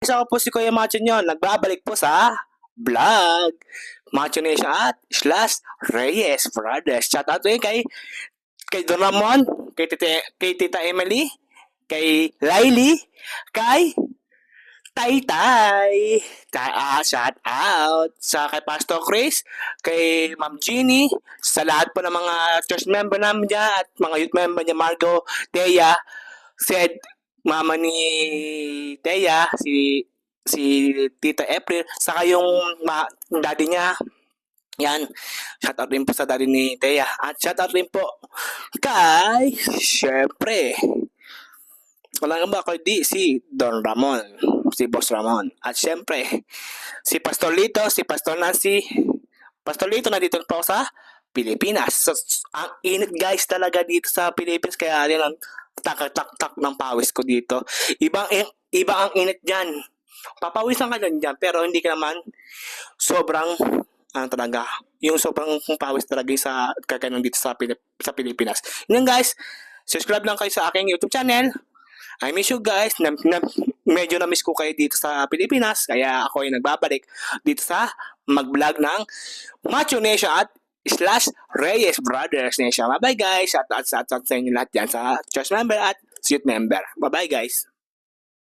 guys, ako po si Kuya Macho nyo. Nagbabalik po sa vlog. Macho Nation at slash Reyes Brothers. Shout out kay Don Ramon, kay Tita Emily, kay Laili, kay Taytay. Shout out sa kay Pastor Chris, kay Ma'am Jeannie, sa lahat po ng mga church member namin dyan at mga youth member niya, Margo, Thea, said mama ni Thea, si Tita April, saka yung daddy niya. Yan, shoutout rin po sa daddy ni Thea. At shoutout rin po kay, syempre, wala nga ba ako si Don Ramon, si Boss Ramon. At syempre, si Pastor Lito, si Pastor Nancy. Pastor Lito na dito po sa Pilipinas. So, ang init guys talaga dito sa Pilipinas, kaya rin ang tak ng pawis ko dito. Iba ang init diyan. Papawisan ka dyan, pero hindi ka naman sobrang talaga. Yung sobrang pawis talaga sa kakanan dito sa Pilipinas. Yun guys, subscribe lang kayo sa aking YouTube channel. I miss you guys. Medyo na-miss ko kayo dito sa Pilipinas, kaya ako ay nagbabalik dito sa mag-vlog ng Macho Nation at slash Reyes Brothers Nation. Bye-bye guys. Shout out sa inyo lahat dyan sa church member at youth member. Bye-bye guys.